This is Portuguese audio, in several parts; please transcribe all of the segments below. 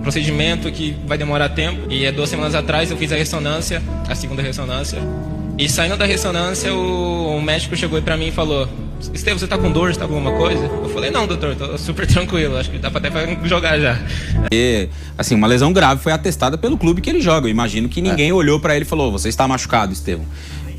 procedimento que vai demorar tempo. E 2 semanas atrás eu fiz a ressonância, a segunda ressonância. E saindo da ressonância, o médico chegou pra mim e falou: Estevam, você tá com dor, você tá com alguma coisa? Eu falei: não, doutor, tô super tranquilo, acho que dá pra até jogar já. E, assim, uma lesão grave foi atestada pelo clube que ele joga. Eu imagino que ninguém olhou pra ele e falou: você está machucado, Estevam.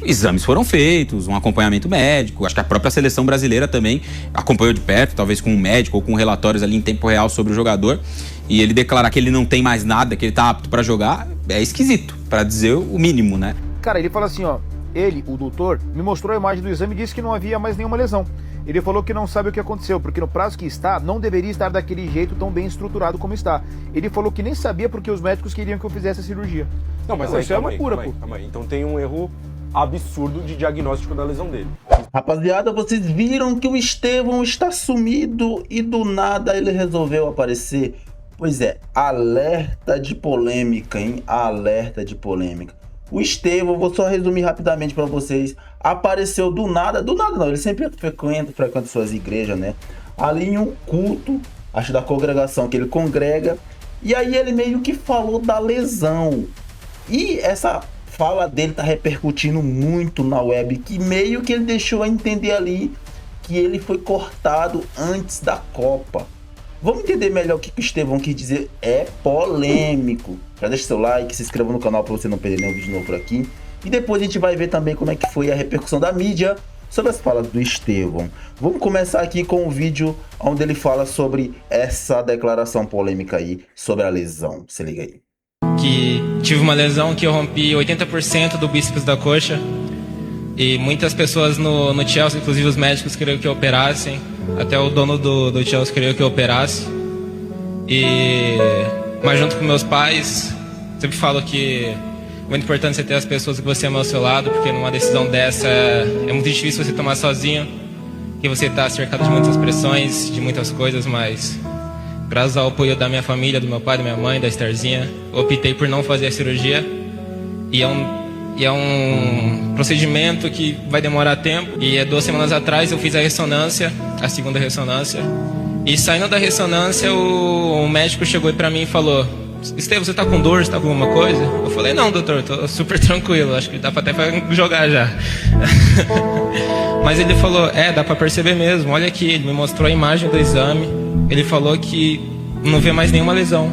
Exames foram feitos, um acompanhamento médico. Acho que a própria seleção brasileira também acompanhou de perto, talvez com um médico ou com relatórios ali em tempo real sobre o jogador. E ele declarar que ele não tem mais nada, que ele tá apto pra jogar, é esquisito, pra dizer o mínimo, né? Cara, ele fala assim, ó, ele, o doutor, me mostrou a imagem do exame e disse que não havia mais nenhuma lesão. Ele falou que não sabe o que aconteceu, porque no prazo que está, não deveria estar daquele jeito tão bem estruturado como está. Ele falou que nem sabia porque os médicos queriam que eu fizesse a cirurgia. Não, mas isso é uma pura, pô. Então tem um erro absurdo de diagnóstico da lesão dele. Rapaziada, vocês viram que o Estevam está sumido e do nada ele resolveu aparecer? Pois é, alerta de polêmica, hein? Alerta de polêmica. O Estevam, vou só resumir rapidamente para vocês, apareceu do nada não, ele sempre frequenta suas igrejas, né? Ali em um culto, acho da congregação que ele congrega, e aí ele meio que falou da lesão. E essa fala dele tá repercutindo muito na web, que meio que ele deixou a entender ali que ele foi cortado antes da Copa. Vamos entender melhor o que o Estevam quis dizer. É polêmico. Já deixa seu like, se inscreva no canal para você não perder nenhum vídeo novo por aqui. E depois a gente vai ver também como é que foi a repercussão da mídia sobre as falas do Estevam. Vamos começar aqui com o vídeo onde ele fala sobre essa declaração polêmica aí sobre a lesão. Se liga aí. Que tive uma lesão que eu rompi 80% do bíceps da coxa. E muitas pessoas no Chelsea, inclusive os médicos, queriam que eu operassem. Até o dono do Chelsea queria que eu operasse. Mas junto com meus pais, sempre falo que é muito importante você ter as pessoas que você ama ao seu lado, porque numa decisão dessa é muito difícil você tomar sozinho, que você está cercado de muitas pressões, de muitas coisas, mas graças ao apoio da minha família, do meu pai, da minha mãe, da Estherzinha, eu optei por não fazer a cirurgia. E é um procedimento que vai demorar tempo. E 2 semanas atrás eu fiz a ressonância, a segunda ressonância. E saindo da ressonância, o médico chegou pra mim e falou: Estevam, você tá com dor, você tá com alguma coisa? Eu falei: não, doutor, tô super tranquilo, acho que dá pra até jogar já. Mas ele falou: dá pra perceber mesmo, olha aqui, ele me mostrou a imagem do exame. Ele falou que não vê mais nenhuma lesão.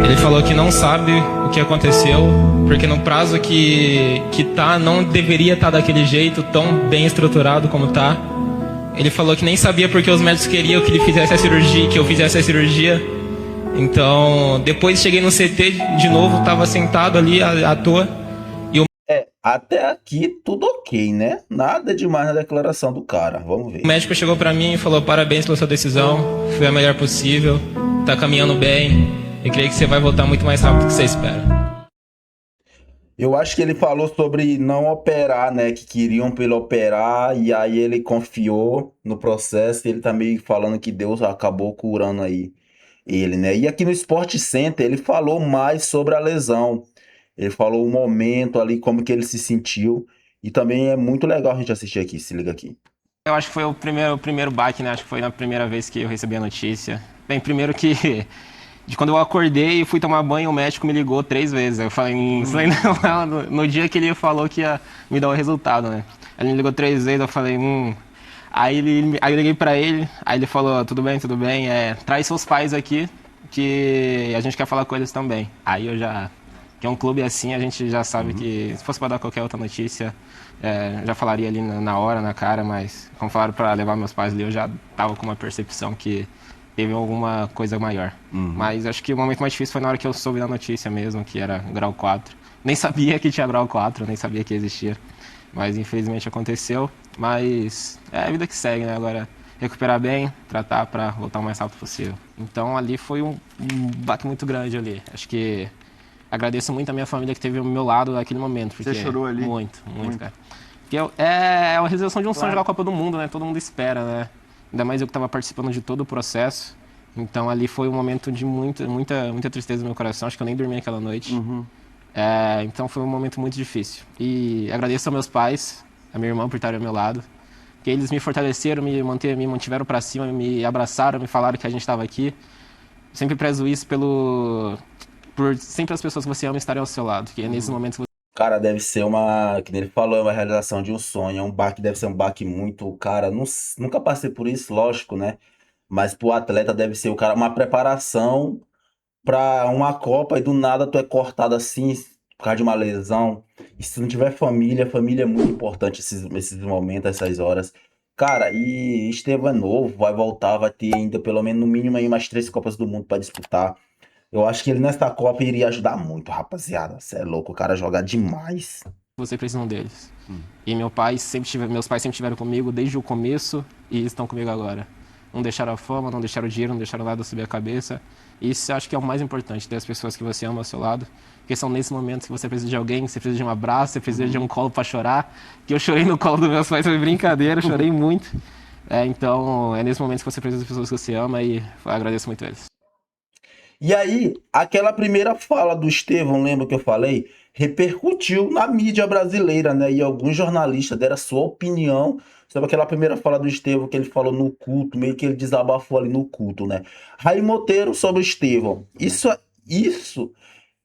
Ele falou que não sabe o que aconteceu, porque no prazo que tá, não deveria estar daquele jeito, tão bem estruturado como tá. Ele falou que nem sabia porque os médicos queriam que ele fizesse a cirurgia, que eu fizesse a cirurgia. Então, depois cheguei no CT de novo, tava sentado ali à toa. Até aqui tudo ok, né? Nada demais na declaração do cara, vamos ver. O médico chegou pra mim e falou: parabéns pela sua decisão, foi a melhor possível, tá caminhando bem. Eu creio que você vai voltar muito mais rápido do que você espera. Eu acho que ele falou sobre não operar, né? Que queriam pra ele operar e aí ele confiou no processo e ele tá meio falando que Deus acabou curando aí ele, né? E aqui no Sport Center ele falou mais sobre a lesão. Ele falou o momento ali, como que ele se sentiu. E também é muito legal a gente assistir aqui, se liga aqui. Eu acho que foi o primeiro baque, né? Acho que foi na primeira vez que eu recebi a notícia. Bem, primeiro que... De quando eu acordei e fui tomar banho, o médico me ligou 3 vezes. Eu falei, no dia que ele falou que ia me dar o resultado, né? Ele me ligou 3 vezes, eu falei, Aí eu liguei pra ele, aí ele falou: tudo bem, traz seus pais aqui, que a gente quer falar com eles também. Aí eu já... Que é um clube assim, a gente já sabe que se fosse pra dar qualquer outra notícia, já falaria ali na hora, na cara, mas como falaram pra levar meus pais ali, eu já tava com uma percepção que teve alguma coisa maior. Mas acho que o momento mais difícil foi na hora que eu soube da notícia mesmo, que era grau 4. Nem sabia que tinha grau 4, nem sabia que existia. Mas infelizmente aconteceu. Mas é a vida que segue, né? Agora recuperar bem, tratar pra voltar o mais rápido possível. Então ali foi um baque muito grande ali. Acho que agradeço muito a minha família que esteve ao meu lado naquele momento. Porque você chorou ali? Muito, cara. Porque é a realização de um sonho jogar a Copa do Mundo, né? Todo mundo espera, né? Ainda mais eu que estava participando de todo o processo. Então ali foi um momento de muita tristeza no meu coração. Acho que eu nem dormi aquela noite. Então foi um momento muito difícil. E agradeço aos meus pais, a minha irmã por estarem ao meu lado. Que eles me fortaleceram, me mantiveram para cima, me abraçaram, me falaram que a gente estava aqui. sempre prezo isso por sempre as pessoas que você ama estarem ao seu lado, que é nesses momentos que Cara, deve ser uma, que nem ele falou, é uma realização de um sonho, é um baque, deve ser um baque muito, cara, nunca passei por isso, lógico, né? Mas pro atleta deve ser o cara uma preparação pra uma Copa e do nada tu é cortado assim por causa de uma lesão. E se não tiver família, família é muito importante esses momentos, essas horas. Cara, e Estevão é novo, vai voltar, vai ter ainda pelo menos no mínimo aí umas 3 Copas do Mundo pra disputar. Eu acho que ele nesta Copa iria ajudar muito, rapaziada. Você é louco, o cara joga demais. você precisa deles. E meus pais sempre tiveram comigo desde o começo e estão comigo agora. Não deixaram a fama, não deixaram o dinheiro, não deixaram nada subir a cabeça. Isso eu acho que é o mais importante, ter as pessoas que você ama ao seu lado. Porque são nesses momentos que você precisa de alguém, você precisa de um abraço, você precisa de um colo para chorar. Que eu chorei no colo dos meus pais, foi brincadeira, chorei muito. Então, é nesses momentos que você precisa das pessoas que você ama e eu agradeço muito eles. E aí, aquela primeira fala do Estevão, lembra que eu falei? Repercutiu na mídia brasileira, né? E alguns jornalistas deram a sua opinião sobre aquela primeira fala do Estevão que ele falou no culto, meio que ele desabafou ali no culto, né? Raí Monteiro sobre o Estevão. Isso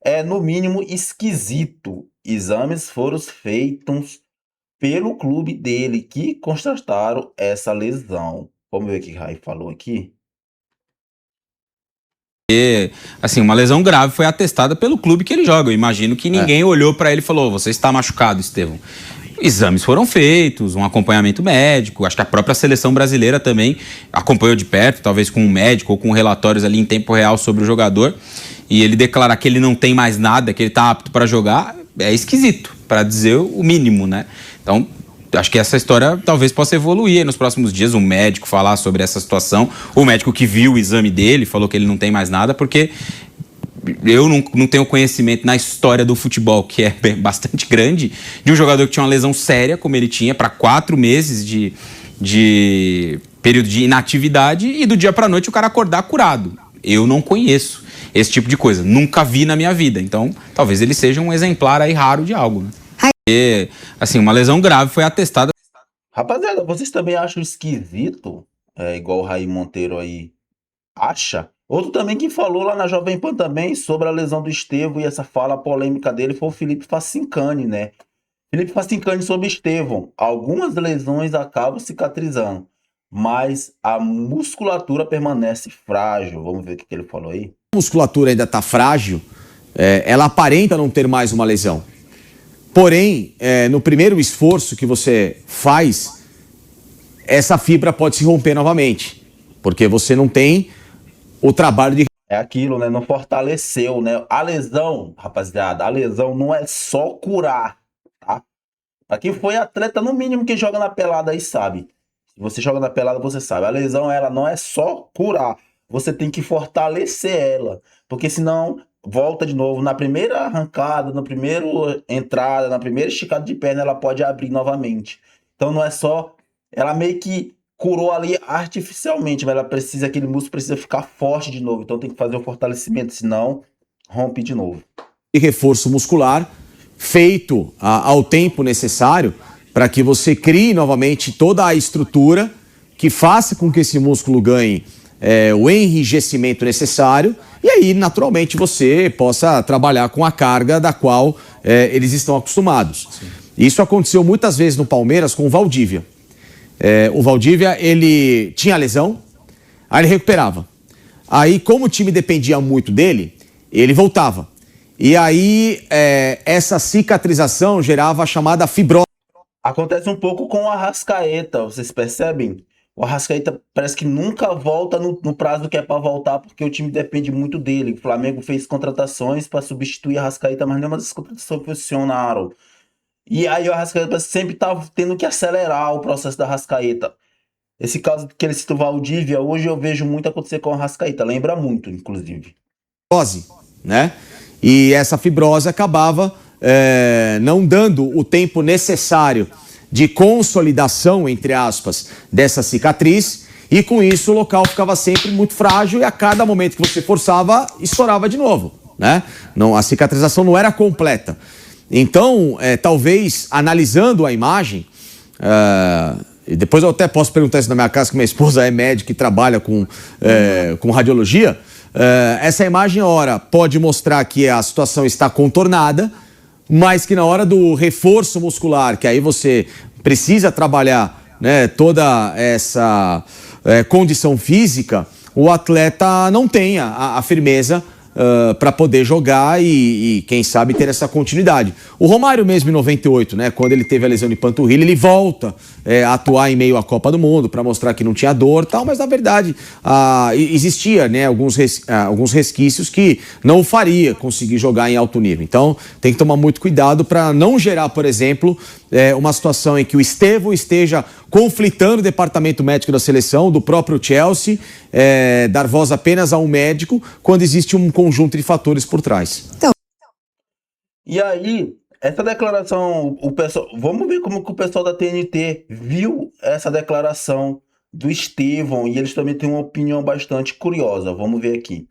é, no mínimo, esquisito. Exames foram feitos pelo clube dele, que constataram essa lesão. Vamos ver o que o Raí falou aqui? Assim, uma lesão grave foi atestada pelo clube que ele joga. Eu imagino que ninguém olhou para ele e falou: você está machucado, Estevão. Exames foram feitos, um acompanhamento médico. Acho que a própria seleção brasileira também acompanhou de perto, talvez com um médico ou com relatórios ali em tempo real sobre o jogador. E ele declarar que ele não tem mais nada, que ele está apto para jogar, é esquisito, para dizer o mínimo, né? Então, acho que essa história talvez possa evoluir aí nos próximos dias, um médico falar sobre essa situação, o médico que viu o exame dele falou que ele não tem mais nada, porque eu não tenho conhecimento na história do futebol, que é bastante grande, de um jogador que tinha uma lesão séria, como ele tinha, para 4 meses de período de inatividade, e do dia para a noite o cara acordar curado. Eu não conheço esse tipo de coisa, nunca vi na minha vida, então talvez ele seja um exemplar aí raro de algo, né? E, assim, uma lesão grave foi atestada. Rapaziada, vocês também acham esquisito? Igual o Raí Monteiro aí acha? Outro também que falou lá na Jovem Pan também sobre a lesão do Estevão e essa fala polêmica dele foi o Felipe Facincani, né? Felipe Facincani sobre Estevão. Algumas lesões acabam cicatrizando, mas a musculatura permanece frágil. Vamos ver o que ele falou aí. A musculatura ainda está frágil, ela aparenta não ter mais uma lesão. Porém, no primeiro esforço que você faz, essa fibra pode se romper novamente, porque você não tem o trabalho de... É aquilo, né? Não fortaleceu, né? A lesão, rapaziada, a lesão não é só curar, tá? Pra quem foi atleta, no mínimo, que joga na pelada aí sabe. Se você joga na pelada, você sabe. A lesão, ela não é só curar. Você tem que fortalecer ela, porque senão... volta de novo, na primeira arrancada, na primeira entrada, na primeira esticada de perna, ela pode abrir novamente. Então não é só, ela meio que curou ali artificialmente, mas ela precisa, aquele músculo precisa ficar forte de novo, então tem que fazer o fortalecimento, senão rompe de novo. E reforço muscular feito ao tempo necessário para que você crie novamente toda a estrutura que faça com que esse músculo ganhe o enrijecimento necessário, e aí, naturalmente, você possa trabalhar com a carga da qual eles estão acostumados. Sim. Isso aconteceu muitas vezes no Palmeiras com o Valdívia. O Valdívia, ele tinha lesão, aí ele recuperava. Aí, como o time dependia muito dele, ele voltava. E aí, essa cicatrização gerava a chamada fibrose. Acontece um pouco com o Arrascaeta, vocês percebem? O Arrascaeta parece que nunca volta no prazo que é para voltar, porque o time depende muito dele. O Flamengo fez contratações para substituir o Arrascaeta, mas nenhuma dessas contratações funcionaram. E aí o Arrascaeta sempre tá tendo que acelerar o processo da Arrascaeta. Esse caso que ele citou o Valdívia, hoje eu vejo muito acontecer com o Arrascaeta, lembra muito, inclusive. Fibrose, né? E essa fibrose acabava não dando o tempo necessário de consolidação, entre aspas, dessa cicatriz, e com isso o local ficava sempre muito frágil e a cada momento que você forçava, estourava de novo, né? Não, a cicatrização não era completa. Então, talvez, analisando a imagem, e depois eu até posso perguntar isso na minha casa, que minha esposa é médica e trabalha com radiologia, Essa imagem, ora, pode mostrar que a situação está contornada, mas que na hora do reforço muscular, que aí você precisa trabalhar, né, toda essa condição física, o atleta não tem a firmeza para poder jogar e, quem sabe, ter essa continuidade. O Romário mesmo em 98, né, quando ele teve a lesão de panturrilha, ele volta a atuar em meio à Copa do Mundo para mostrar que não tinha dor, tal, mas na verdade existia, né, alguns resquícios que não o faria conseguir jogar em alto nível. Então tem que tomar muito cuidado para não gerar, por exemplo, uma situação em que o Estevão esteja conflitando o departamento médico da seleção, do próprio Chelsea, dar voz apenas a um médico, quando existe um conjunto de fatores por trás. E aí, essa declaração, vamos ver como que o pessoal da TNT viu essa declaração do Estevão, e eles também têm uma opinião bastante curiosa. Vamos ver aqui.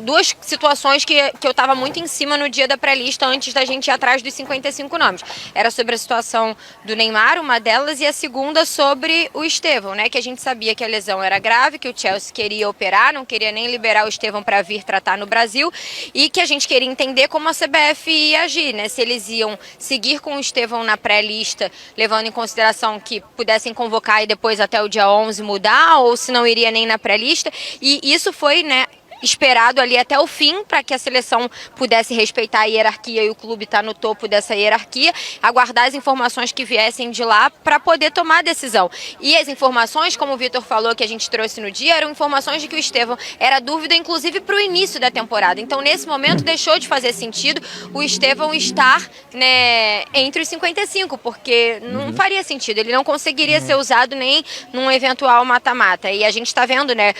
Duas situações que eu estava muito em cima no dia da pré-lista antes da gente ir atrás dos 55 nomes. Era sobre a situação do Neymar, uma delas, e a segunda sobre o Estevão, né? Que a gente sabia que a lesão era grave, que o Chelsea queria operar, não queria nem liberar o Estevão para vir tratar no Brasil, e que a gente queria entender como a CBF ia agir, né? Se eles iam seguir com o Estevão na pré-lista, levando em consideração que pudessem convocar e depois até o dia 11 mudar, ou se não iria nem na pré-lista. E isso foi, né, esperado ali até o fim para que a seleção pudesse respeitar a hierarquia e o clube está no topo dessa hierarquia, aguardar as informações que viessem de lá para poder tomar a decisão. E as informações, como o Vitor falou, que a gente trouxe no dia, eram informações de que o Estevão era dúvida, inclusive para o início da temporada. Então, nesse momento, deixou de fazer sentido o Estevão estar, né, entre os 55, porque não faria sentido, ele não conseguiria ser usado nem num eventual mata-mata. E a gente está vendo, né,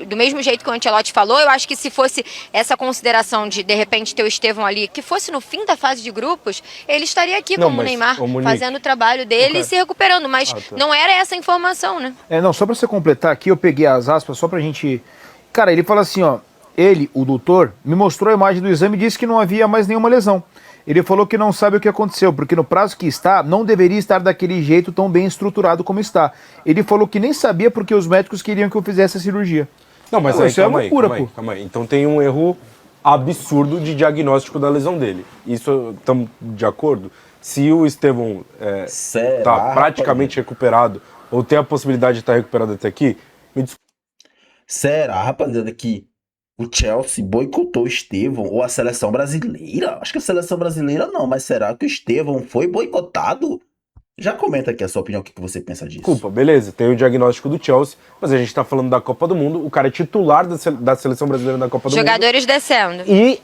do mesmo jeito que o Ancelotti falou, eu acho que se fosse essa consideração de repente, ter o Estevão ali, que fosse no fim da fase de grupos, ele estaria aqui como o Neymar, fazendo o trabalho dele e se recuperando, mas não era essa a informação, né? Não, só pra você completar aqui, eu peguei as aspas só pra gente... Cara, ele fala assim, ó, ele, o doutor, me mostrou a imagem do exame e disse que não havia mais nenhuma lesão. Ele falou que não sabe o que aconteceu, porque no prazo que está, não deveria estar daquele jeito tão bem estruturado como está. Ele falou que nem sabia porque os médicos queriam que eu fizesse a cirurgia. Não, mas isso é loucura, pô. Calma aí. Então tem um erro absurdo de diagnóstico da lesão dele. Isso, estamos de acordo? Se o Estevão está praticamente recuperado, ou tem a possibilidade de estar recuperado até aqui, me desculpa. Será, rapaziada, que o Chelsea boicotou o Estevão ou a seleção brasileira? Acho que a seleção brasileira não, mas será que o Estevão foi boicotado? Já comenta aqui a sua opinião, o que você pensa disso. Desculpa, beleza, tem o diagnóstico do Chelsea, mas a gente tá falando da Copa do Mundo, o cara é titular da seleção brasileira da Copa do Mundo. Jogadores descendo. E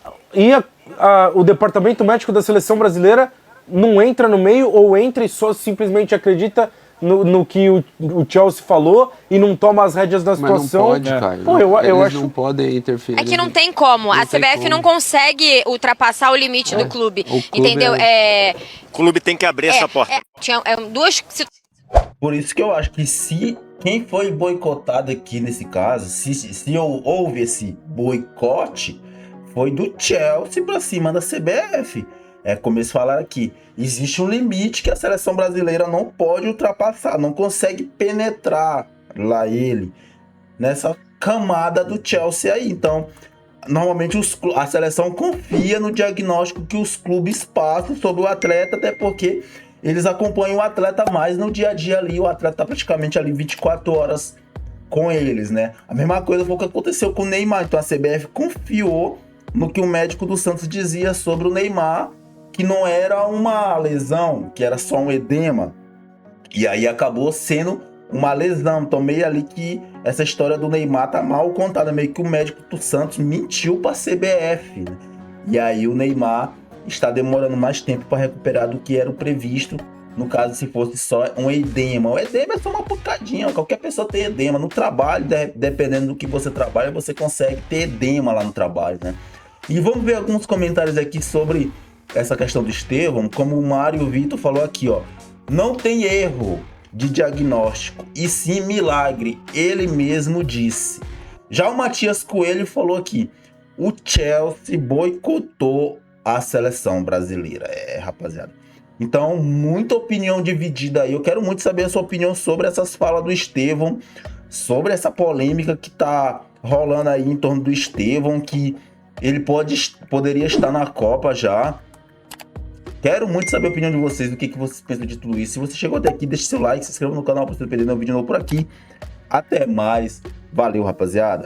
o departamento médico da seleção brasileira não entra no meio ou entra e só simplesmente acredita no que o Chelsea falou e não toma as rédeas da situação. Mas não pode, Caio. Pô, eu Eles acho... não podem interferir. É que não tem como. A CBF não consegue ultrapassar o limite do clube. Entendeu? O clube tem que abrir essa porta. Tinha duas... Por isso que eu acho que se quem foi boicotado aqui nesse caso, se houve esse boicote, foi do Chelsea pra cima da CBF. Como eles falaram aqui, existe um limite que a seleção brasileira não pode ultrapassar, não consegue penetrar lá ele, nessa camada do Chelsea aí. Então, normalmente a seleção confia no diagnóstico que os clubes passam sobre o atleta, até porque eles acompanham o atleta mais no dia a dia ali, o atleta tá praticamente ali 24 horas com eles, né? A mesma coisa foi o que aconteceu com o Neymar, então a CBF confiou no que o médico do Santos dizia sobre o Neymar, que não era uma lesão, que era só um edema. E aí acabou sendo uma lesão. Então meio ali que essa história do Neymar tá mal contada. Meio que o médico do Santos mentiu pra CBF, né? E aí o Neymar está demorando mais tempo para recuperar do que era o previsto. No caso, se fosse só um edema. O edema é só uma picadinha. Qualquer pessoa tem edema. No trabalho, dependendo do que você trabalha, você consegue ter edema lá no trabalho, né? E vamos ver alguns comentários aqui sobre essa questão do Estevão. Como o Mário Vitor falou aqui, ó, não tem erro de diagnóstico e sim milagre, ele mesmo disse. Já o Matias Coelho falou aqui, o Chelsea boicotou a seleção brasileira. Rapaziada, então muita opinião dividida aí. Eu quero muito saber a sua opinião sobre essas falas do Estevão sobre essa polêmica que tá rolando aí em torno do Estevão, que ele poderia estar na Copa já. Quero muito saber a opinião de vocês, do que vocês pensam de tudo isso. Se você chegou até aqui, deixe seu like, se inscreva no canal para você não perder nenhum vídeo novo por aqui. Até mais. Valeu, rapaziada.